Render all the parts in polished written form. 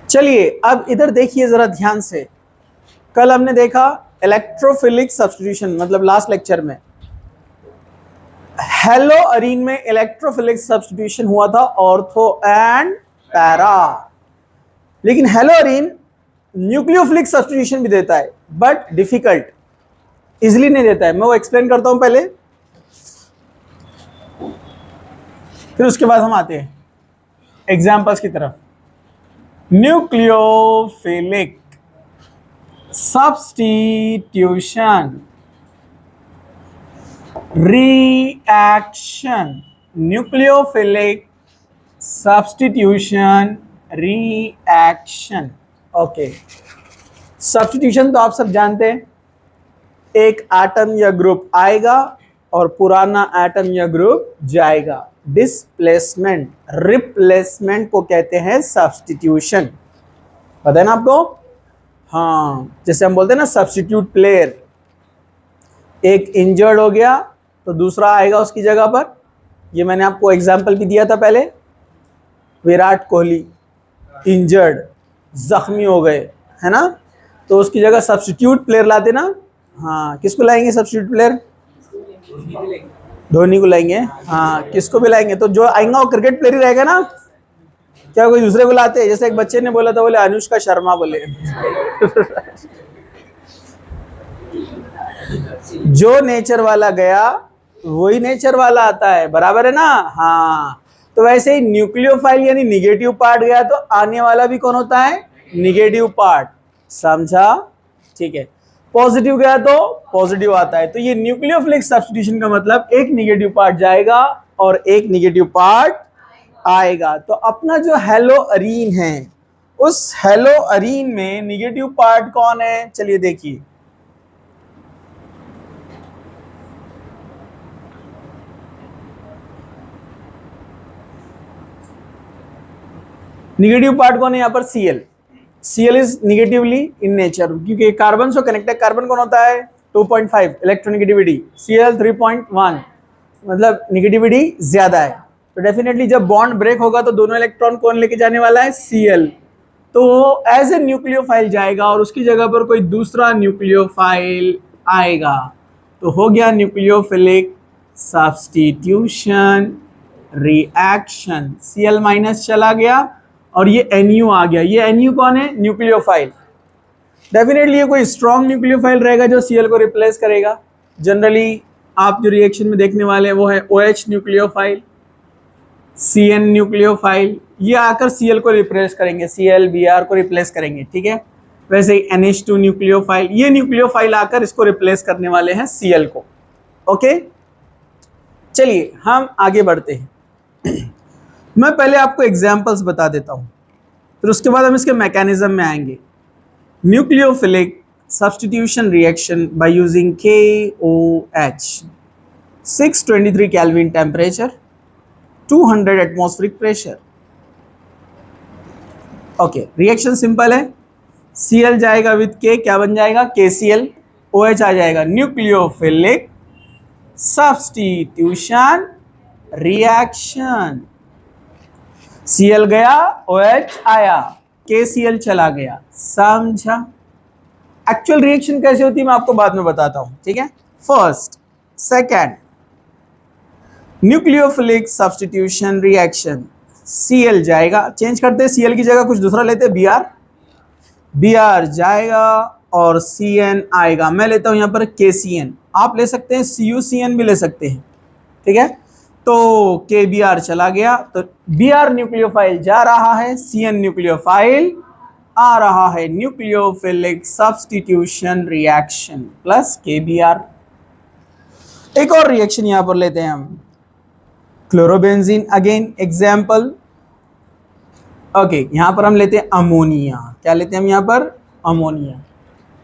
चलिए अब इधर देखिए जरा ध्यान से। कल हमने देखा इलेक्ट्रोफिलिक सब्स्टिट्यूशन, मतलब लास्ट लेक्चर में हेलो अरीन में इलेक्ट्रोफिलिक सब्स्टिट्यूशन हुआ था ऑर्थो एंड पैरा। लेकिन हेलो अरीन न्यूक्लियोफिलिक सब्स्टिट्यूशन भी देता है बट डिफिकल्ट, इजिली नहीं देता है। मैं वो एक्सप्लेन करता हूं पहले, फिर उसके बाद हम आते हैं एग्जाम्पल्स की तरफ। Nucleophilic substitution reaction, nucleophilic substitution reaction. Okay, substitution तो आप सब जानते हैं, एक एटम या ग्रुप आएगा और पुराना एटम या ग्रुप जाएगा। डिस्प्लेसमेंट, रिप्लेसमेंट को कहते हैं सब्स्टिट्यूशन। पता है ना आपको? हाँ, जैसे हम बोलते हैं ना सब्स्टिट्यूट प्लेयर, एक इंजर्ड हो गया तो दूसरा आएगा उसकी जगह पर। ये मैंने आपको एग्जाम्पल भी दिया था पहले, विराट कोहली इंजर्ड, जख्मी हो गए, है ना, तो उसकी जगह सब्स्टिट्यूट प्लेयर लाते ना। हाँ, किसको लाएंगे सब्स्टिट्यूट प्लेयर? धोनी को लाएंगे। हाँ, किसको भी लाएंगे तो जो आएगा वो क्रिकेट प्लेयर ही रहेगा ना, क्या कोई दूसरे को लाते हैं? जैसे एक बच्चे ने बोला था, बोले अनुष्का शर्मा बोले। जो नेचर वाला गया वही नेचर वाला आता है, बराबर है ना? हाँ, तो वैसे ही न्यूक्लियोफाइल यानी निगेटिव पार्ट गया तो आने वाला भी कौन होता है? Negative part. समझा? ठीक है। पॉजिटिव गया तो पॉजिटिव आता है। तो ये न्यूक्लियोफिलिक सब्स्टिट्यूशन का मतलब एक निगेटिव पार्ट जाएगा और एक निगेटिव पार्ट आएगा। तो अपना जो हेलो अरीन है, उस हेलो अरीन में निगेटिव पार्ट कौन है? चलिए देखिए, निगेटिव पार्ट कौन है यहाँ पर? Cl। Cl is negatively in nature, क्योंकि कार्बन से कनेक्ट है। कार्बन कौन होता है? 2.5 इलेक्ट्रोनिगेटिविटी, Cl 3.1, मतलब निगेटिविटी ज्यादा है। तो डेफिनेटली जब बॉन्ड ब्रेक होगा तो दोनों इलेक्ट्रॉन कौन लेके जाने वाला है? Cl। तो एज ए न्यूक्लियोफाइल जाएगा और उसकी जगह पर कोई दूसरा न्यूक्लियोफाइल आएगा, तो हो गया nucleophilic substitution reaction. Cl minus चला गया और ये Nu आ गया। ये Nu कौन है? न्यूक्लियोफाइल। डेफिनेटली ये कोई स्ट्रॉन्ग न्यूक्लियोफाइल रहेगा जो Cl को रिप्लेस करेगा। जनरली आप जो रिएक्शन में देखने वाले हैं वो है OH न्यूक्लियोफाइल, Cn न्यूक्लियोफाइल, ये आकर Cl को रिप्लेस करेंगे, Cl Br को रिप्लेस करेंगे। ठीक है, वैसे ही NH2 न्यूक्लियोफाइल, ये न्यूक्लियोफाइल आकर इसको रिप्लेस करने वाले हैं Cl को। ओके, चलिए हम आगे बढ़ते हैं। मैं पहले आपको एग्जाम्पल्स बता देता हूं, फिर उसके बाद हम इसके मैकेनिज्म में आएंगे। Nucleophilic substitution reaction by using KOH, 623 kelvin temperature, 200 atmospheric pressure. Okay, reaction simple है। Cl जाएगा विद K, क्या बन जाएगा? KCl। OH आ जाएगा, न्यूक्लियोफिलिक सब्स्टिट्यूशन रिएक्शन। Cl गया, OH आया, KCl चला गया। समझा? एक्चुअल रिएक्शन कैसे होती है मैं आपको बाद में बताता हूं। ठीक है, first second, nucleophilic substitution reaction. Cl जाएगा, चेंज करते हैं, Cl की जगह कुछ दूसरा लेते हैं, Br जाएगा और Cn आएगा। मैं लेता हूं यहां पर KCN, आप ले सकते हैं CuCN भी ले सकते हैं। ठीक है, तो KBr चला गया, तो Br न्यूक्लियोफाइल जा रहा है, Cn न्यूक्लियोफाइल आ रहा है। Nucleophilic substitution reaction plus KBr। एक और रिएक्शन यहां पर लेते हैं हम, क्लोरोबेंजीन अगेन एग्जाम्पल। ओके, यहां पर हम लेते हैं अमोनिया। क्या लेते हैं हम यहां पर? अमोनिया।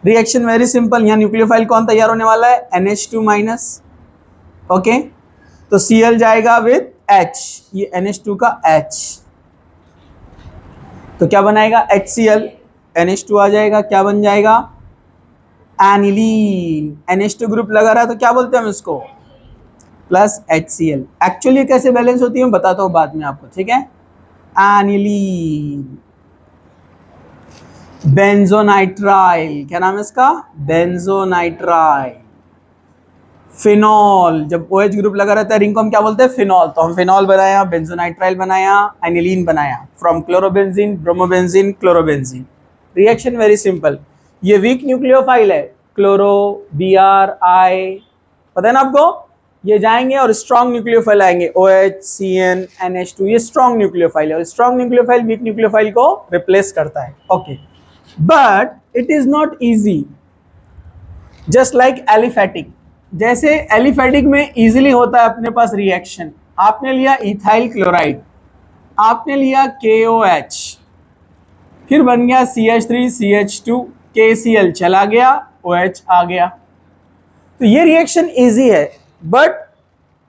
रिएक्शन वेरी सिंपल, यहां न्यूक्लियोफाइल कौन तैयार होने वाला है? NH2 minus. ओके, तो Cl जाएगा विद H, ये NH2 का H, तो क्या बनाएगा? HCl। NH2 आ जाएगा, क्या बन जाएगा? एनिलीन। NH2 ग्रुप लगा रहा है तो क्या बोलते हैं हम इसको? Plus HCl। एक्चुअली कैसे बैलेंस होती है मैं बताता हूं बाद में आपको। ठीक है, एनिलीन। बेंजोनाइट्राइल, क्या नाम है इसका? बेंजोनाइट्राइल। फिनॉल, जब OH ग्रुप लगा रहता है रिंग को हम क्या बोलते हैं? फिनॉल। तो हम फिनॉल बनाया, बेंजोनाइट्राइल बनाया, एनिलीन बनाया, from chlorobenzene, bromobenzene, chlorobenzene. Reaction very simple. ये वीक न्यूक्लियोफाइल है, क्लोरो, Br, I, पता है ना आपको? ये जाएंगे और स्ट्रॉन्ग न्यूक्लियोफाइल आएंगे, OH, CN, NH2। ये स्ट्रॉन्ग न्यूक्लियोफाइल है और स्ट्रॉन्ग न्यूक्लियोफाइल वीक न्यूक्लियोफाइल को रिप्लेस करता है। Okay, but it is not easy just like aliphatic. जैसे एलिफेटिक में इजीली होता है अपने पास रिएक्शन, आपने लिया इथाइल क्लोराइड, आपने लिया KOH, फिर बन गया CH3CH2, KCl चला गया, OH आ गया। तो ये रिएक्शन इजी है, but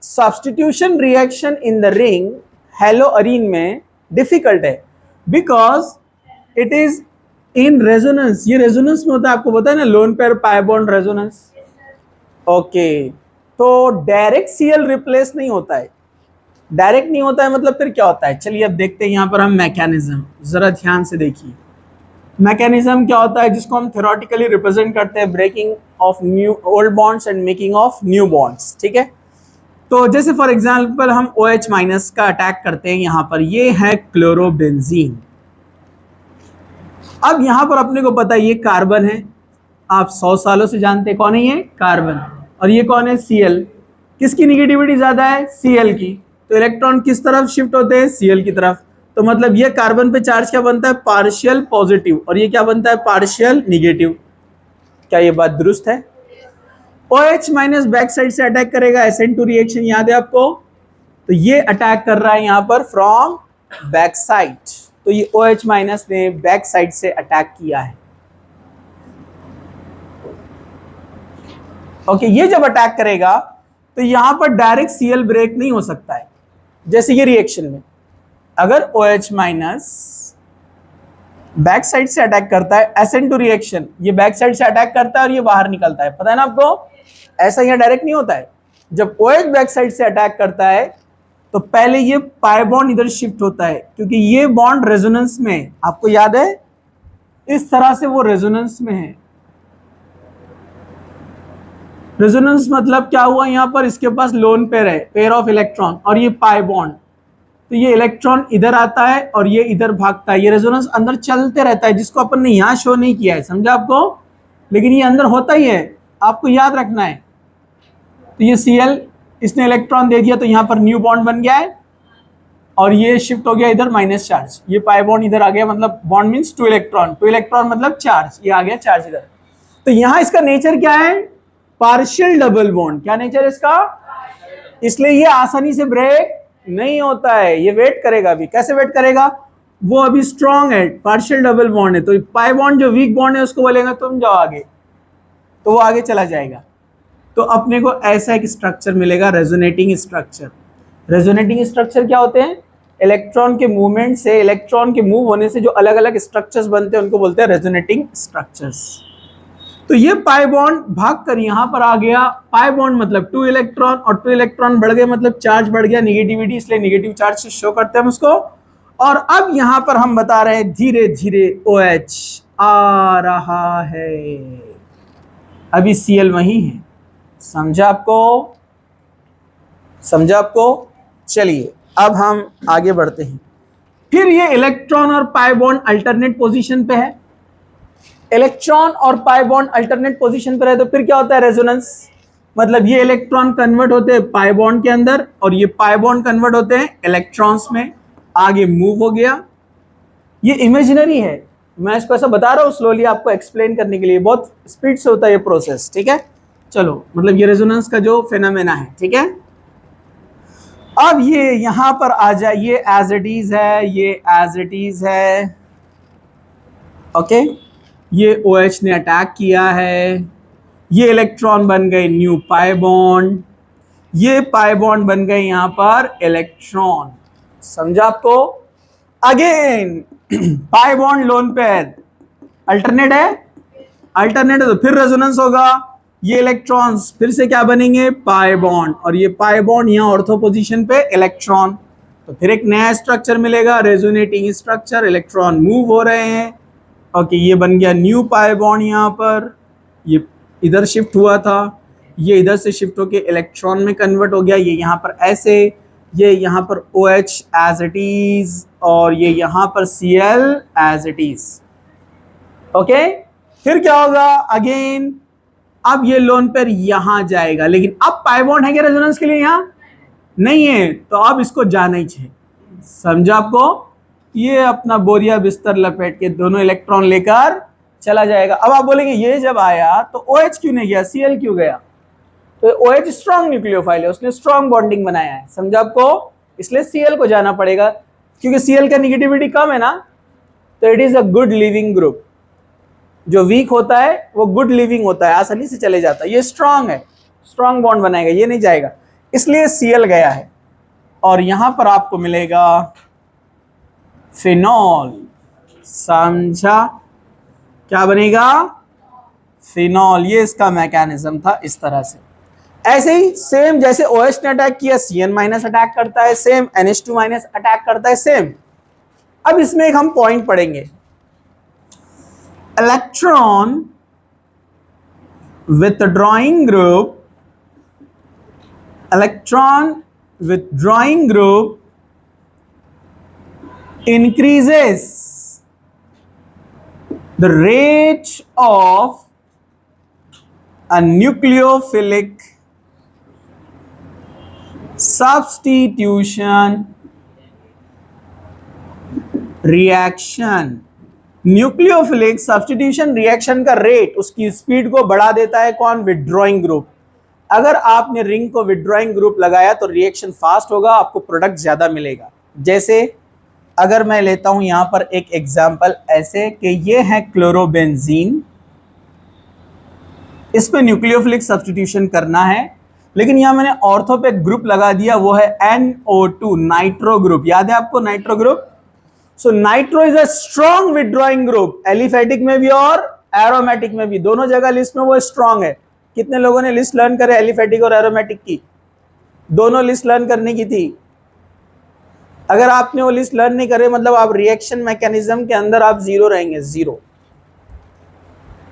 substitution reaction in the ring haloarene में डिफिकल्ट है, because it is in resonance. ये रेजोनेंस में होता है, आपको पता है ना, lone pair pi bond resonance. Okay, तो डायरेक्ट Cl रिप्लेस नहीं होता है। डायरेक्ट नहीं होता है मतलब फिर क्या होता है? चलिए अब देखते हैं यहां पर हम मैकेनिज्म, जरा ध्यान से देखिए। मैकेनिज्म क्या होता है जिसको हम थ्योरेटिकली रिप्रेजेंट करते हैं? Breaking of new old bonds and making of new bonds. ठीक है, तो जैसे फॉर एग्जांपल हम OH माइनस का अटैक करते हैं, यहां पर ये है क्लोरोबेंजीन। अब यहां पर अपने को पता है ये कार्बन है, आप 100 सालों से जानते हैं कौन है ये? कार्बन। और ये कौन है? Cl। किसकी निगेटिविटी ज्यादा है? Cl की। तो इलेक्ट्रॉन किस तरफ शिफ्ट होते हैं? Cl की तरफ। तो मतलब ये कार्बन पे चार्ज क्या बनता है? पार्शियल पॉजिटिव, और ये क्या बनता है? Partial negative. क्या ये बात दुरुस्त है? OH माइनस बैक साइड से अटैक करेगा, SN2 रिएक्शन याद है आपको? तो ये अटैक कर रहा है यहां पर फ्रॉम बैक साइड, तो ये OH माइनस ने बैक साइड से अटैक किया है। ओके, ये जब अटैक करेगा तो यहां पर डायरेक्ट Cl ब्रेक नहीं हो सकता है। जैसे ये रिएक्शन में अगर OH माइनस बैक साइड से अटैक करता है, SN2 रिएक्शन, ये बैक साइड से अटैक करता है और ये बाहर निकलता है, पता है ना आपको? ऐसा यहाँ डायरेक्ट नहीं होता है। जब OH बैक साइड से अटैक करता है तो पहले ये पाई बॉन्ड इधर शिफ्ट होता है, क्योंकि ये बॉन्ड रेजोनेंस में है, आपको याद है? इस तरह से वो रेजोनेंस में है। रेजोनेंस मतलब क्या हुआ? यहां पर इसके पास लोन पेयर है, पेयर ऑफ इलेक्ट्रॉन, और ये पाई बॉन्ड, तो ये इलेक्ट्रॉन इधर आता है और ये इधर भागता है। ये रेजोनेंस अंदर चलते रहता है, जिसको अपन ने यहां शो नहीं किया है, समझा आपको? लेकिन ये अंदर होता ही है, आपको याद रखना है। तो ये Cl, इसने इलेक्ट्रॉन दे दिया तो यहां पर न्यू बॉन्ड बन गया है और ये शिफ्ट हो गया इधर माइनस चार्ज, ये पाई बॉन्ड इधर आ गया, मतलब बॉन्ड मीन्स 2 इलेक्ट्रॉन, 2 इलेक्ट्रॉन मतलब चार्ज, ये आ गया चार्ज इधर। तो यहां इसका नेचर क्या है? Partial double bond. क्या नेचर है इसका? इसलिए ये आसानी से ब्रेक नहीं होता है, ये वेट करेगा। अभी कैसे वेट करेगा? वो अभी स्ट्रॉन्ग है, पार्शियल डबल बॉन्ड है, तो पाई बॉन्ड जो वीक बॉन्ड है उसको बोलेगा तुम जाओ आगे, तो वो आगे चला जाएगा। तो अपने को ऐसा एक स्ट्रक्चर मिलेगा, रेजोनेटिंग स्ट्रक्चर। रेजोनेटिंग स्ट्रक्चर क्या होते हैं? इलेक्ट्रॉन के मूवमेंट से, इलेक्ट्रॉन के मूव होने से जो अलग अलग स्ट्रक्चर्स बनते हैं उनको बोलते हैं रेजोनेटिंग स्ट्रक्चर्स। तो ये पाई बॉन्ड भाग कर यहां पर आ गया। पाई बॉन्ड मतलब 2 इलेक्ट्रॉन, और 2 इलेक्ट्रॉन बढ़ गए मतलब चार्ज बढ़ गया, निगेटिविटी, इसलिए निगेटिव चार्ज से शो करते हैं हम उसको। और अब यहां पर हम बता रहे हैं धीरे धीरे OH आ रहा है, अभी Cl वही है। समझा आपको? समझा आपको? चलिए अब हम आगे बढ़ते हैं। फिर ये इलेक्ट्रॉन और पाई बॉन्ड अल्टरनेट पोजीशन पे है। इलेक्ट्रॉन और पाई बॉन्ड अल्टरनेट पोजीशन पे रहे तो फिर क्या होता है? रेजोनेंस। मतलब ये इलेक्ट्रॉन कन्वर्ट होते हैं पाई बॉन्ड के अंदर और ये पाई बॉन्ड कन्वर्ट होते हैं इलेक्ट्रॉन्स में, आगे मूव हो गया। ये इमेजिनरी है, मैं इसको ऐसा बता रहा हूँ स्लोली आपको एक्सप्लेन करने के लिए, बहुत स्पीड से होता है ये प्रोसेस। ठीक है, चलो, मतलब ये रेजोनेंस का जो फेनोमेना है। ठीक है, अब ये यहां पर आ जाए, ये एज इट इज है, ये एज इट इज है। ओके, ये OH ने अटैक किया है, ये इलेक्ट्रॉन बन गए न्यू पाई बॉन्ड, ये पाई बॉन्ड बन गए यहां पर इलेक्ट्रॉन। समझा आपको? Again pi bond lone pair, alternate है, अल्टरनेट है तो फिर रेजोनेंस होगा। ये इलेक्ट्रॉन्स फिर से क्या बनेंगे? पाई बॉन्ड, और ये पाई बॉन्ड यहां ऑर्थो पोजीशन पे इलेक्ट्रॉन, तो फिर एक नया स्ट्रक्चर मिलेगा, रेजोनेटिंग स्ट्रक्चर। इलेक्ट्रॉन मूव हो रहे हैं, ओके, ये बन गया न्यू पाई बॉन्ड, यहाँ पर ये इधर शिफ्ट हुआ था, ये इधर से शिफ्ट होके इलेक्ट्रॉन में कन्वर्ट हो गया, ये यहाँ पर ऐसे, ये यहाँ पर OH एज इट इज, और ये यहाँ पर Cl as it is. Okay, फिर क्या होगा अगेन, अब ये लोन पेयर यहां जाएगा, लेकिन अब पाई बॉन्ड है क्या रेजोनेंस के लिए? यहां नहीं है, तो अब इसको जाना ही चाहिए। समझा आपको? ये अपना बोरिया बिस्तर लपेट के दोनों इलेक्ट्रॉन लेकर चला जाएगा। अब आप बोलेंगे ये जब आया तो OH क्यों नहीं गया, Cl क्यों गया? तो OH स्ट्रॉन्ग न्यूक्लियोफाइल है, उसने स्ट्रॉन्ग बॉन्डिंग बनाया है। समझा आपको? इसलिए Cl को जाना पड़ेगा, क्योंकि Cl का निगेटिविटी कम है ना, तो it is a good leaving group. जो वीक होता है वो गुड लिविंग होता है, आसानी से चले जाता है। ये स्ट्रांग है, स्ट्रांग बॉन्ड बनाएगा, ये नहीं जाएगा, इसलिए Cl गया है। और यहां पर आपको मिलेगा फिनॉल। समझा? क्या बनेगा? फिनॉल। ये इसका मैकेनिज्म था, इस तरह से। ऐसे ही सेम जैसे OH ने अटैक किया, Cn- अटैक करता है, सेम NH2- अटैक करता है, सेम। अब इसमें एक हम पॉइंट पढ़ेंगे, electron withdrawing group increases the rate of a nucleophilic substitution reaction। Nucleophilic substitution reaction का रेट, उसकी स्पीड को बढ़ा देता है कौन? Withdrawing group. अगर आपने रिंग को विथड्रॉइंग ग्रुप लगाया तो रिएक्शन फास्ट होगा, आपको प्रोडक्ट ज्यादा मिलेगा। जैसे अगर मैं लेता हूं यहां पर एक एग्जांपल ऐसे कि ये है क्लोरोबेंजीन, इस पे न्यूक्लियोफिलिक सब्स्टिट्यूशन करना है, लेकिन यहां मैंने ऑर्थो पे ग्रुप लगा दिया, वो है NO2 नाइट्रो ग्रुप। याद है आपको nitro group? So nitro is a strong withdrawing group, aliphatic में भी और एरोमेटिक में भी, दोनों जगह लिस्ट में वो स्ट्रॉन्ग है। कितने लोगों ने लिस्ट लर्न करे एलिफेटिक और एरोमेटिक की? दोनों लिस्ट लर्न करने की थी। अगर आपने वो लिस्ट लर्न नहीं करे, मतलब आप रिएक्शन मैकेनिज्म के अंदर आप जीरो रहेंगे, जीरो।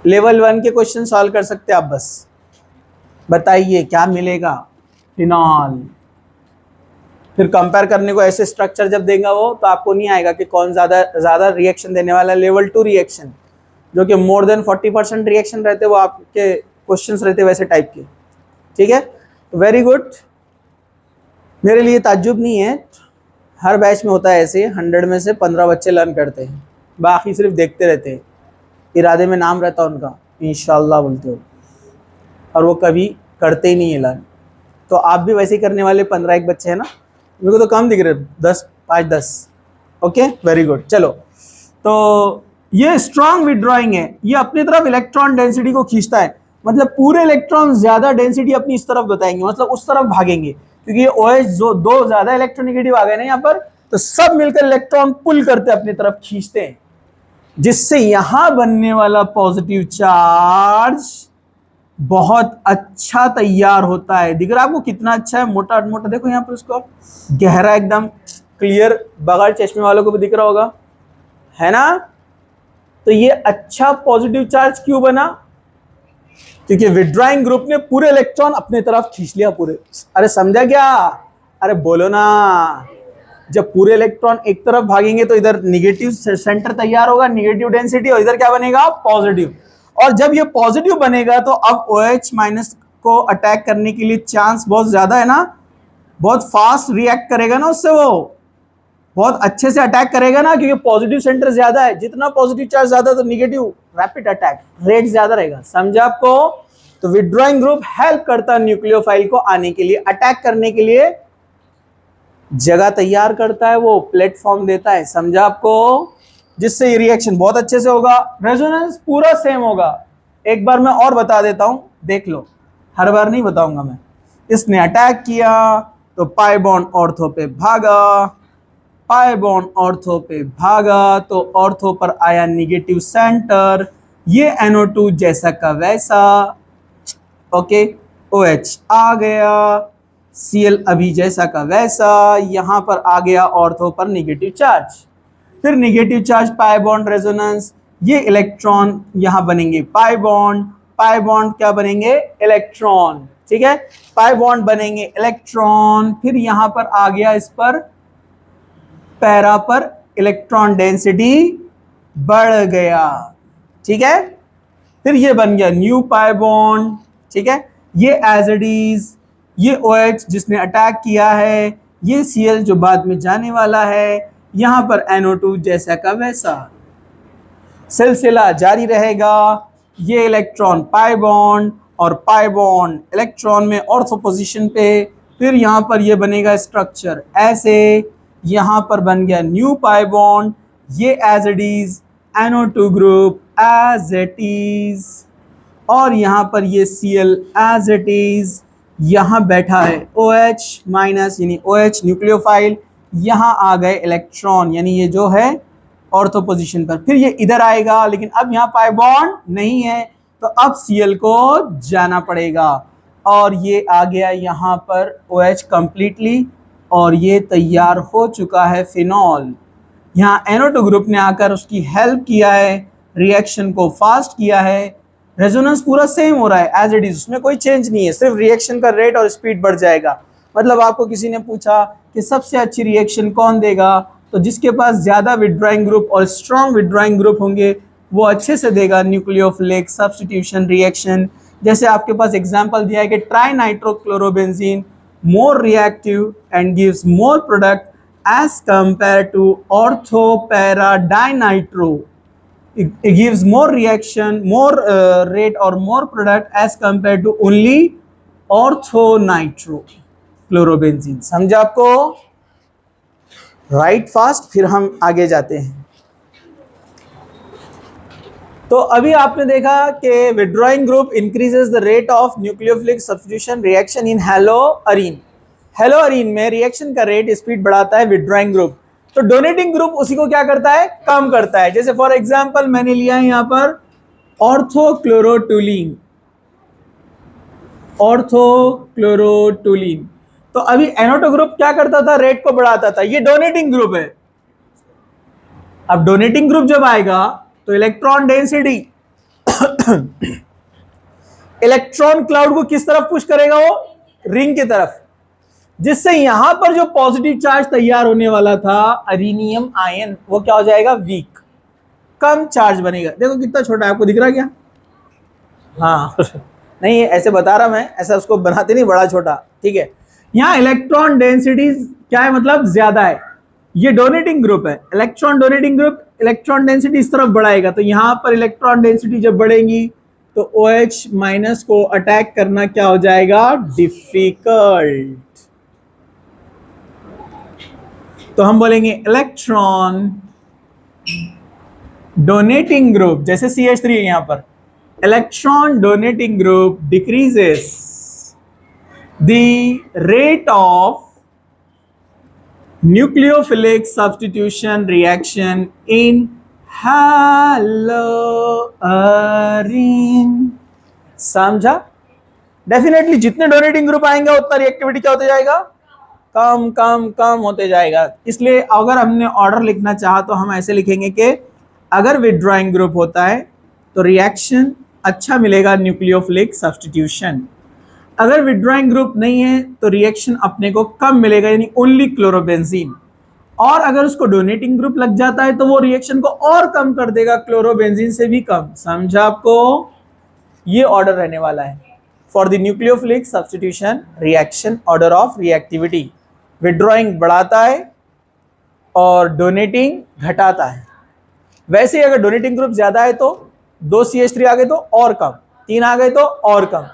लेवल 1 के क्वेश्चन सॉल्व कर सकते आप। बस बताइए क्या मिलेगा? फिनॉल। फिर कंपेयर करने को ऐसे स्ट्रक्चर जब देगा वो, तो आपको नहीं आएगा कि कौन ज्यादा रिएक्शन देने वाला। लेवल 2 रिएक्शन जो कि मोर देन 40% रिएक्शन रहते, वो आपके क्वेश्चंस रहते वैसे टाइप के। ठीक है, वेरी गुड। मेरे लिए ताज्जुब नहीं है, हर बैच में होता है ऐसे, 100 में से 15 बच्चे लर्न करते हैं, बाकी सिर्फ देखते रहते हैं। इरादे में नाम रहता है उनका, इंशाल्लाह बोलते हो, और वो कभी करते ही नहीं है लर्न। तो आप भी वैसे ही करने वाले 15 एक बच्चे हैं ना? मेरे को तो कम दिख रहे, 10, 5, 10। Okay, very good. चलो, तो ये स्ट्रॉन्ग विथड्रॉइंग है, ये अपनी तरफ इलेक्ट्रॉन डेंसिटी को खींचता है, मतलब पूरे इलेक्ट्रॉन ज्यादा डेंसिटी अपनी इस तरफ बताएंगे, मतलब उस तरफ भागेंगे, क्योंकि ये OH जो दो ज्यादा इलेक्ट्रोनेगेटिव आ गए ना यहाँ पर, तो सब मिलकर इलेक्ट्रॉन पुल करते हैं, अपनी तरफ खींचते हैं, जिससे यहां बनने वाला पॉजिटिव चार्ज बहुत अच्छा तैयार होता है। दिख रहा है आपको कितना अच्छा है? मोटा मोटा देखो यहाँ पर, उसको गहरा एकदम क्लियर, बगैर चश्मे वालों को भी दिख रहा होगा, है ना? तो ये अच्छा पॉजिटिव चार्ज क्यों बना? क्योंकि विथड्रॉइंग ग्रुप ने पूरे इलेक्ट्रॉन अपने तरफ खींच लिया पूरे। अरे समझा क्या? अरे बोलो ना। जब पूरे इलेक्ट्रॉन एक तरफ भागेंगे तो इधर निगेटिव सेंटर तैयार होगा, निगेटिव डेंसिटी, और इधर क्या बनेगा? पॉजिटिव। और जब ये पॉजिटिव बनेगा तो अब OH- को अटैक करने के लिए चांस बहुत ज्यादा है ना, बहुत फास्ट रिएक्ट करेगा ना उससे, वो बहुत अच्छे से अटैक करेगा ना, क्योंकि पॉजिटिव सेंटर ज्यादा है। जितना पॉजिटिव चार्ज ज्यादा तो निगेटिव रैपिड अटैक रेट ज्यादा रहेगा। समझा आपको? तो विथड्रॉइंग ग्रुप हेल्प करता है न्यूक्लियोफाइल को आने के लिए, अटैक करने के लिए जगह तैयार करता है, वो प्लेटफॉर्म देता है। समझा आपको? जिससे ये रिएक्शन बहुत अच्छे से होगा, रेजोनेंस पूरा सेम होगा। एक बार मैं और बता देता हूं, देख लो, हर बार नहीं बताऊंगा मैं। इसने अटैक किया तो पाई बॉन्ड ऑर्थो पे भागा, पाई बॉन्ड ऑर्थो पे भागा तो ऑर्थो पर आया निगेटिव सेंटर, ये NO2 जैसा का वैसा, ओके, OH आ गया, Cl अभी जैसा का वैसा, यहां पर आ गया ऑर्थो पर निगेटिव चार्ज। फिर निगेटिव चार्ज पाई बॉन्ड रेजोनेंस, ये इलेक्ट्रॉन यहाँ बनेंगे पाई बॉन्ड क्या बनेंगे, इलेक्ट्रॉन, ठीक है, पाई बॉन्ड बनेंगे इलेक्ट्रॉन। फिर यहाँ पर आ गया इस पर पैरा पर इलेक्ट्रॉन डेंसिटी बढ़ गया, ठीक है। फिर ये बन गया न्यू पाई बॉन्ड, ठीक है। ये एज इट इज, ये OH जिसने अटैक किया है, ये Cl जो बाद में जाने वाला है, यहां पर NO2 जैसा का वैसा सिलसिला जारी रहेगा। ये इलेक्ट्रॉन पाई बॉन्ड और पाई बॉन्ड इलेक्ट्रॉन में ऑर्थो पोजीशन पे, फिर यहां पर ये बनेगा स्ट्रक्चर ऐसे, यहां पर बन गया न्यू पाई बॉन्ड, ये as it is NO2 group as it is, और यहां पर ये Cl एज इट इज, यहां बैठा है OH माइनस यानी OH न्यूक्लियोफाइल, यहां आ गए इलेक्ट्रॉन यानी ये जो है ऑर्थो पोजीशन पर। फिर ये इधर आएगा, लेकिन अब यहाँ पाई बॉन्ड नहीं है, तो अब Cl को जाना पड़ेगा, और ये आ गया यहाँ पर OH कंप्लीटली, और ये तैयार हो चुका है फिनॉल। यहाँ NO2 ग्रुप ने आकर उसकी हेल्प किया है, रिएक्शन को फास्ट किया है, रेजोनेंस पूरा सेम हो रहा है एज इट इज, उसमें कोई चेंज नहीं है, सिर्फ रिएक्शन का रेट और स्पीड बढ़ जाएगा। मतलब आपको किसी ने पूछा कि सबसे अच्छी रिएक्शन कौन देगा, तो जिसके पास ज्यादा विड्रॉइंग ग्रुप और स्ट्रॉन्ग विड्रॉइंग ग्रुप होंगे वो अच्छे से देगा न्यूक्लियोफिलिक सब्स्टिट्यूशन रिएक्शन। जैसे आपके पास एग्जांपल दिया है कि trinitrochlorobenzene more reactive and gives more product as compare to ortho para dinitro, it gives more reaction, more rate or more product as compared to only ortho nitro chlorobenzene। समझा आपको? Right fast, फिर हम आगे जाते हैं। तो अभी आपने देखा कि withdrawing group increases the rate of nucleophilic substitution reaction in haloarene. Haloarene में रिएक्शन का रेट स्पीड बढ़ाता है विड्रॉइंग ग्रुप, तो डोनेटिंग ग्रुप उसी को क्या करता है, कम करता है। जैसे फॉर एग्जांपल मैंने लिया है यहां पर ऑर्थोक्लोरोटुलिन, ऑर्थोक्लोरोटुलिन, तो अभी NO2 ग्रुप क्या करता था, रेट को बढ़ाता था, ये डोनेटिंग ग्रुप है। अब डोनेटिंग ग्रुप जब आएगा तो इलेक्ट्रॉन डेंसिटी इलेक्ट्रॉन क्लाउड को किस तरफ पुश करेगा, वो रिंग की तरफ, जिससे यहां पर जो पॉजिटिव चार्ज तैयार होने वाला था अरीनियम आयन, वो क्या हो जाएगा, वीक, कम चार्ज बनेगा। देखो कितना छोटा है, आपको दिख रहा क्या? हाँ नहीं ऐसे बता रहा मैं, ऐसा उसको बनाते नहीं बड़ा छोटा, ठीक है। यहाँ इलेक्ट्रॉन डेंसिटी क्या है, मतलब ज्यादा है, ये डोनेटिंग ग्रुप है, electron donating group, electron density इस तरफ बढ़ाएगा, तो यहां पर इलेक्ट्रॉन डेंसिटी जब बढ़ेगी तो OH माइनस को अटैक करना क्या हो जाएगा, डिफिकल्ट। तो हम बोलेंगे इलेक्ट्रॉन डोनेटिंग ग्रुप, जैसे CH3 है यहां पर, electron donating group decreases the rate of nucleophilic substitution reaction in haloarene. समझा? डेफिनेटली जितने डोनेटिंग ग्रुप आएंगे उतना रिएक्टिविटी क्या होते जाएगा, कम कम कम होते जाएगा। इसलिए अगर हमने ऑर्डर लिखना चाहा तो हम ऐसे लिखेंगे कि अगर विड्रॉइंग ग्रुप होता है तो रिएक्शन अच्छा मिलेगा न्यूक्लियोफिलिक सब्स्टिट्यूशन, अगर विड्रॉइंग ग्रुप नहीं है तो रिएक्शन अपने को कम मिलेगा यानी ओनली क्लोरोबेंजीन, और अगर उसको डोनेटिंग ग्रुप लग जाता है तो वो रिएक्शन को और कम कर देगा, क्लोरोबेंजीन से भी कम। समझा आपको? ये ऑर्डर रहने वाला है for the nucleophilic substitution reaction, order of reactivity. Withdrawing बढ़ाता है और डोनेटिंग घटाता है। वैसे ही अगर डोनेटिंग ग्रुप ज्यादा है तो 2 CH3 आ गए तो और कम, 3 आ गए तो और कम,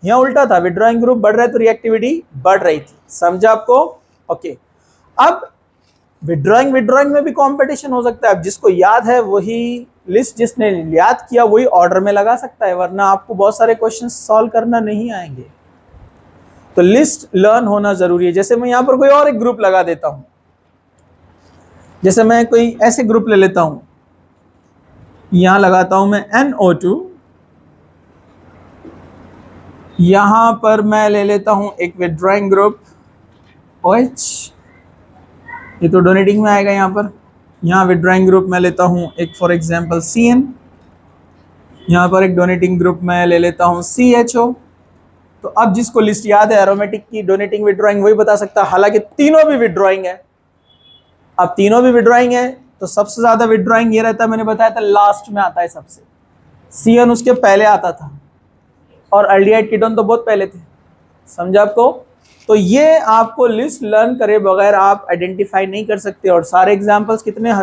यहाँ उल्टा था, विड्रॉइंग ग्रुप बढ़ रहे तो रिएक्टिविटी बढ़ रही थी। समझा आपको? ओके। अब विड्रॉइंग में भी कंपटीशन हो सकता है, अब जिसको याद है वही लिस्ट, जिसने याद किया वही ऑर्डर में लगा सकता है, वरना आपको बहुत सारे क्वेश्चन सॉल्व करना नहीं आएंगे। तो लिस्ट लर्न होना जरूरी है। जैसे मैं यहाँ पर कोई और एक ग्रुप लगा देता हूं, जैसे मैं कोई ऐसे ग्रुप ले लेता हूं, यहां लगाता हूं मैं NO2, यहां पर मैं ले लेता हूं एक विड्रॉइंग ग्रुप OH, ये तो डोनेटिंग में आएगा। यहाँ पर यहाँ विड्रॉइंग ग्रुप मैं लेता हूं एक फॉर एग्जांपल CN, यहाँ पर एक डोनेटिंग ग्रुप में ले लेता हूँ CHO। तो अब जिसको लिस्ट याद है एरोमेटिक की डोनेटिंग विड्रॉइंग वही बता सकता है, हालांकि तीनों भी विड्रॉइंग है। अब तीनों भी विड्रॉइंग है तो सबसे ज्यादा विड्रॉइंग ये रहता है, मैंने बताया था लास्ट में आता है सबसे, CN उसके पहले आता था और अल्डिहाइड कीटोन तो बहुत पहले थे। समझा आपको? तो ये आपको लिस्ट लर्न करे बगैर आप आइडेंटिफाई नहीं कर सकते। और सारे एग्जांपल्स कितने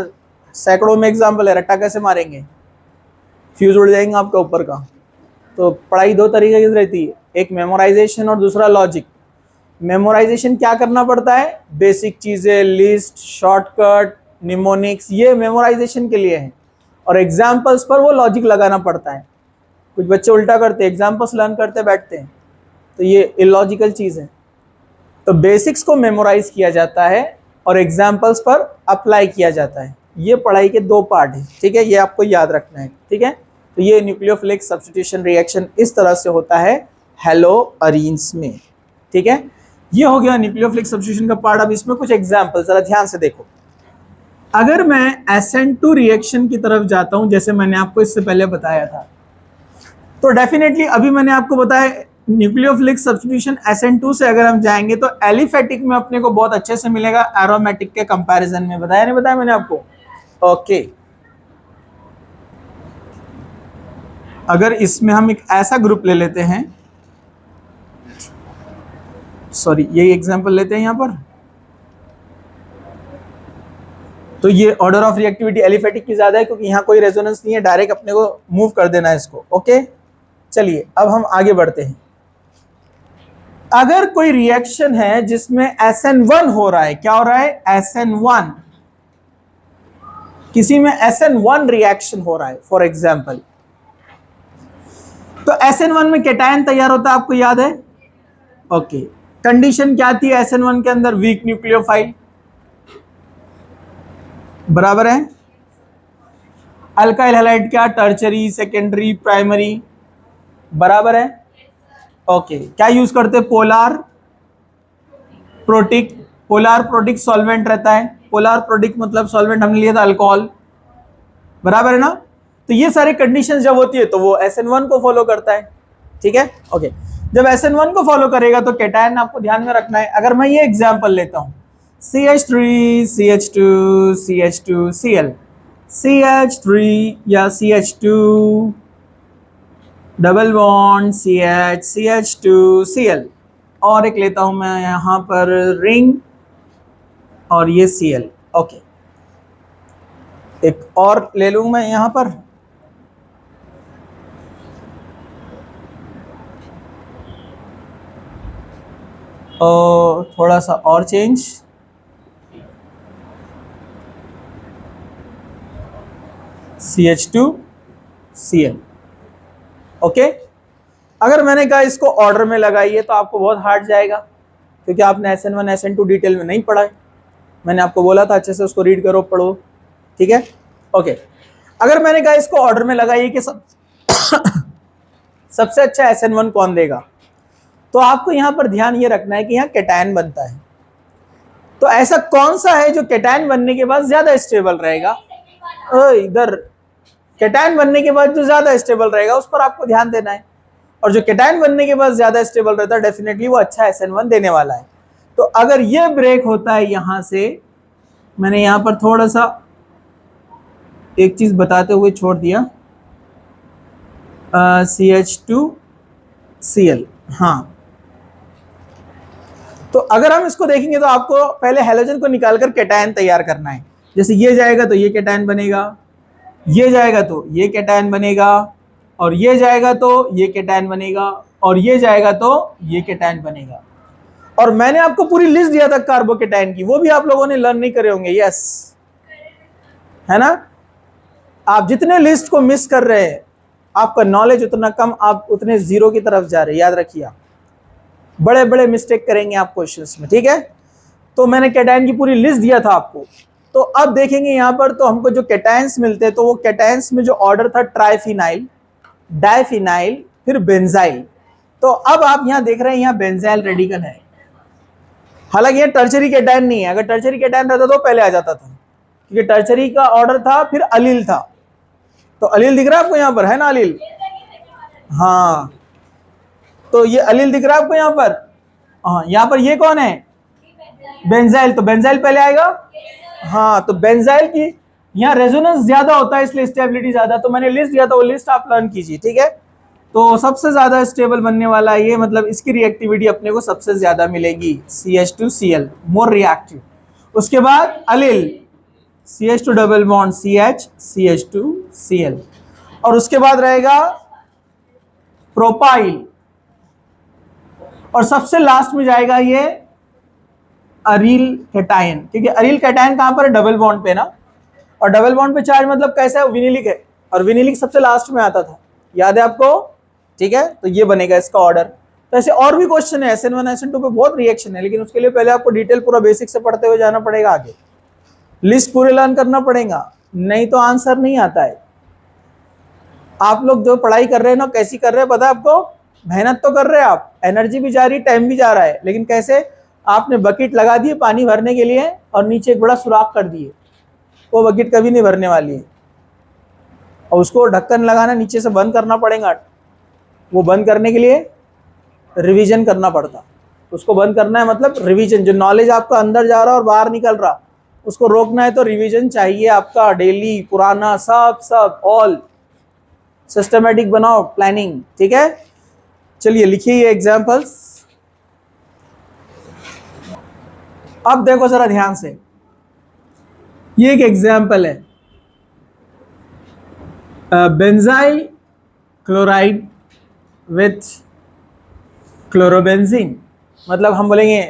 सैकड़ों में एग्जांपल है, रट्टा कैसे मारेंगे, फ्यूज उड़ जाएंगे आपका ऊपर का। तो पढ़ाई दो तरीके की रहती है, एक मेमोराइजेशन और दूसरा लॉजिक। मेमोराइजेशन क्या करना पड़ता है, बेसिक चीजें, लिस्ट, शॉर्टकट, निमोनिक्स, ये मेमोराइजेशन के लिए है। और एग्जाम्पल्स पर वो लॉजिक लगाना पड़ता है। कुछ बच्चे उल्टा करते हैं, एग्जाम्पल्स लर्न करते बैठते हैं, तो ये इलॉजिकल चीज है। तो बेसिक्स को मेमोराइज किया जाता है और एग्जाम्पल्स पर अप्लाई किया जाता है। ये पढ़ाई के दो पार्ट है, ठीक है, ये आपको याद रखना है, ठीक है। तो ये न्यूक्लियोफिलिक सब्स्टिट्यूशन रिएक्शन इस तरह से होता है हैलोअरीन्स में, ठीक है। ये हो गया न्यूक्लियोफिलिक सब्स्टिट्यूशन का पार्ट। अब इसमें कुछ एग्जाम्पल जरा ध्यान से देखो। अगर मैं SN2 रिएक्शन की तरफ जाता हूं, जैसे मैंने आपको इससे पहले बताया था, तो डेफिनेटली अभी मैंने आपको बताया न्यूक्लियोफिलिक सब्स्टिट्यूशन SN2 से अगर हम जाएंगे तो एलिफेटिक में अपने को बहुत अच्छे से मिलेगा एरोमेटिक के कंपैरिजन में। बताया नहीं बताया मैंने आपको? ओके। अगर इसमें हम एक ऐसा ग्रुप ले लेते हैं, सॉरी ये एग्जांपल लेते हैं यहां पर, तो ये ऑर्डर ऑफ रिएक्टिविटी एलिफेटिक की ज्यादा है क्योंकि यहाँ कोई रेजोनेंस नहीं है, डायरेक्ट अपने को मूव कर देना है इसको। ओके, चलिए अब हम आगे बढ़ते हैं। अगर कोई रिएक्शन है जिसमें SN1 हो रहा है, क्या हो रहा है, SN1, किसी में SN1 रिएक्शन हो रहा है फॉर एग्जाम्पल, तो SN1 में कैटायन तैयार होता है, आपको याद है? ओके, कंडीशन क्या थी SN1 के अंदर, वीक न्यूक्लियोफाइल, बराबर है। अल्काइल हैलाइड क्या, टर्चरी, सेकेंडरी, प्राइमरी, बराबर है। ओके, क्या यूज करते, polar protic. Polar protic solvent रहता है, पोलार प्रोटिक मतलब सॉल्वेंट हमने लिया था अल्कोहल, बराबर है ना। तो ये सारे कंडीशंस जब होती है तो वो SN1 को फॉलो करता है, ठीक है। ओके, जब SN1 को फॉलो करेगा तो कैटायन आपको ध्यान में रखना है। अगर मैं ये एग्जांपल लेता हूं, CH3 CH2 CH2 Cl, CH3 या CH2 double bond CH CH2 Cl, और एक लेता हूं मैं यहां पर रिंग और ये Cl। ओके, एक और ले लूं मैं यहां पर, और थोड़ा सा और चेंज, CH2 Cl। ओके, अगर मैंने कहा इसको ऑर्डर में लगाइए तो आपको बहुत हार्ड जाएगा क्योंकि आपने SN1 SN2 डिटेल में नहीं पढ़ा है। मैंने आपको बोला था अच्छे से उसको रीड करो, पढ़ो, ठीक है। ओके, अगर मैंने कहा इसको ऑर्डर में लगाइए कि सबसे अच्छा SN1 कौन देगा, तो आपको यहां पर ध्यान ये रखना है कि यहां कैटायन बनता है, तो ऐसा कौन सा है जो कैटायन बनने के बाद ज्यादा स्टेबल रहेगा, इधर कैटायन बनने के बाद जो ज्यादा स्टेबल रहेगा उस पर आपको ध्यान देना है। और जो कैटायन बनने के बाद ज्यादा स्टेबल रहता है डेफिनेटली वो अच्छा SN1 देने वाला है। तो अगर ये ब्रेक होता है यहां से, मैंने यहां पर थोड़ा सा एक चीज बताते हुए छोड़ दिया, CH2 Cl, हाँ। तो अगर हम इसको देखेंगे तो आपको पहले हैलोजन को निकालकर कैटायन तैयार करना है। जैसे ये जाएगा तो ये कैटायन बनेगा, ये जाएगा तो ये कैटायन बनेगा, और ये जाएगा तो ये कैटायन बनेगा, और ये जाएगा तो ये कैटायन बनेगा। और मैंने आपको पूरी लिस्ट दिया था कार्बोकैटायन की, वो भी आप लोगों ने लर्न नहीं करे होंगे, यस है ना। आप जितने लिस्ट को मिस कर रहे हैं, आपका नॉलेज उतना कम, आप उतने जीरो की तरफ जा रहे हैं, याद रखिए। आप बड़े बड़े मिस्टेक करेंगे आप क्वेश्चंस में, ठीक है। तो मैंने कैटायन की पूरी लिस्ट दिया था आपको। तो अब देखेंगे यहां पर, तो हमको जो कैटायंस मिलते हैं, तो वो कैटायंस में जो ऑर्डर था ट्राइफिनाइल, डाइफिनाइल, फिर बेंजाइल। तो अब आप यहां देख रहे हैं यहां बेंजाइल रेडिकल है, हालांकि ये टर्चरी कैटायन नहीं है। अगर टर्चरी कैटायन रहता तो पहले आ जाता था, क्योंकि टर्चरी का ऑर्डर था, फिर अलील था। तो अलील दिख रहा है आपको यहां पर, है ना अलील, हाँ, तो ये अलील दिख रहा है आपको यहाँ पर? हाँ, यहाँ पर ये कौन है? बेंजाइल, तो बेंजाइल पहले आएगा। हाँ, तो बेंजाइल की यहाँ रेजोनेंस ज्यादा होता है इसलिए स्टेबिलिटी ज्यादा, तो मैंने लिस्ट दिया था वो लिस्ट आप लर्न कीजिए, ठीक है। तो सबसे ज्यादा स्टेबल बनने वाला ये, मतलब इसकी रिएक्टिविटी अपने को सबसे ज्यादा मिलेगी CH2Cl, मोर रिएक्टिव। उसके बाद अलील CH2 double bond CH CH2Cl, और उसके बाद रहेगा प्रोपाइल, और सबसे लास्ट में जाएगा ये अरील कैटायन, क्योंकि अरील कैटायन कहां पर है? डबल बॉन्ड पे ना, और डबल बॉन्ड पे चार्ज मतलब कैसा है? विनिलिक है, और विनिलिक सबसे लास्ट में आता था, याद है आपको? ठीक है, तो ये बनेगा इसका ऑर्डर। तो ऐसे और भी क्वेश्चन है, SN1 SN2 पे बहुत रिएक्शन है, लेकिन उसके लिए पहले आपको डिटेल पूरा बेसिक से पढ़ते हुए जाना पड़ेगा, आगे लिस्ट पूरे लर्न करना पड़ेगा, नहीं तो आंसर नहीं आता है। आप लोग जो पढ़ाई कर रहे हैं ना, कैसी कर रहे हैं पता है आपको? मेहनत तो कर रहे हैं आप, एनर्जी भी जा रही, टाइम भी जा रहा है, लेकिन कैसे? आपने बकेट लगा दिए पानी भरने के लिए और नीचे एक बड़ा सुराख कर दिए, वो बकेट कभी नहीं भरने वाली है, और उसको ढक्कन लगाना, नीचे से बंद करना पड़ेगा। वो बंद करने के लिए रिवीजन करना पड़ता, उसको बंद करना है मतलब रिवीजन, जो नॉलेज आपका अंदर जा रहा है और बाहर निकल रहा, उसको रोकना है तो रिवीजन चाहिए आपका डेली, पुराना सब ऑल सिस्टमेटिक बनाओ, प्लानिंग, ठीक है। चलिए लिखिए ये एग्जांपल्स। अब देखो जरा ध्यान से, ये एक एग्जांपल है, बेंजाइल क्लोराइड विथ क्लोरोबेंजीन, मतलब हम बोलेंगे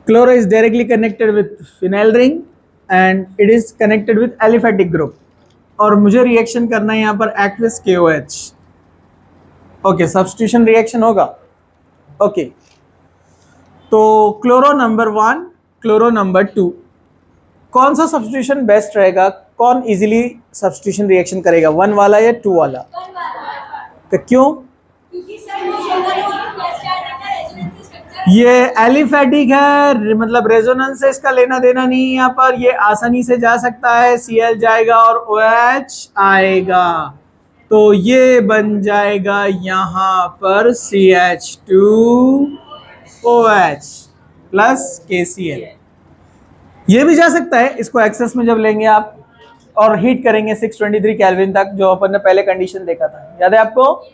chloro is directly connected with phenyl ring and it is connected with aliphatic group, और मुझे रिएक्शन करना है यहाँ पर aqueous KOH। Okay, substitution reaction होगा। ओके, तो क्लोरो नंबर 1, क्लोरो नंबर 2, कौन सा सब्स्टिट्यूशन बेस्ट रहेगा? कौन इजीली सब्स्टिट्यूशन रिएक्शन करेगा, 1 वाला या 2 वाला? तो क्यों? ये एलिफेटिक है, मतलब रेजोनेंस से इसका लेना देना नहीं है यहाँ पर, ये आसानी से जा सकता है, Cl जाएगा और OH आएगा, तो ये बन जाएगा यहाँ पर CH2OH प्लस KCl। ये भी जा सकता है, इसको एक्सेस में जब लेंगे आप और हीट करेंगे 623 केल्विन तक, जो अपन ने पहले कंडीशन देखा था, याद है आपको?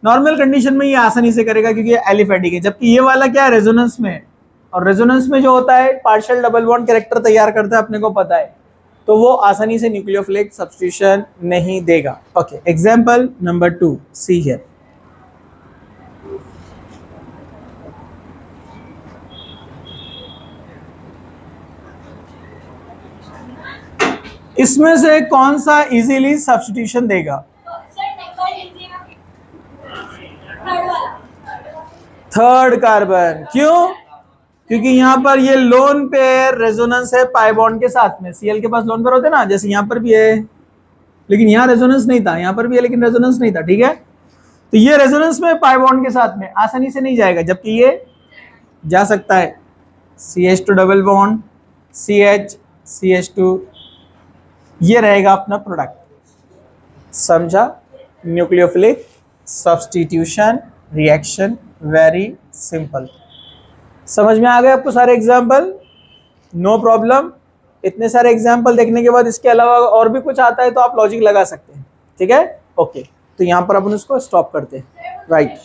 नॉर्मल कंडीशन में ये आसानी से करेगा क्योंकि ये एलिफेटिक है, जबकि ये वाला क्या है? रेजोनेंस में, और रेजोनेंस में जो होता है पार्शियल डबल बॉन्ड कैरेक्टर तैयार करता है, अपने को पता है, तो वो आसानी से न्यूक्लियोफिलिक सब्स्टिट्यूशन नहीं देगा। Okay, example number 2, see here. इसमें से कौन सा इजीली सब्स्टिट्यूशन देगा? Third carbon. क्यों? क्योंकि यहाँ पर ये लोन पेयर रेजोनेंस है पाई बॉन्ड के साथ में, Cl के पास लोन पेयर होते हैं ना, जैसे यहाँ पर भी है, लेकिन यहाँ रेजोनेंस नहीं था, यहाँ पर भी है लेकिन रेजोनेंस नहीं था, ठीक है। तो ये रेजोनेंस में पाई बॉन्ड के साथ में आसानी से नहीं जाएगा, जबकि ये जा सकता है, CH2 double bond CH CH2, ये रहेगा अपना प्रोडक्ट। समझा? Nucleophilic substitution reaction, very simple. समझ में आ गए आपको सारे एग्जाम्पल? No problem. इतने सारे एग्जाम्पल देखने के बाद इसके अलावा और भी कुछ आता है तो आप लॉजिक लगा सकते हैं, ठीक है। ओके, तो यहाँ पर अपन उसको स्टॉप करते हैं, राइट।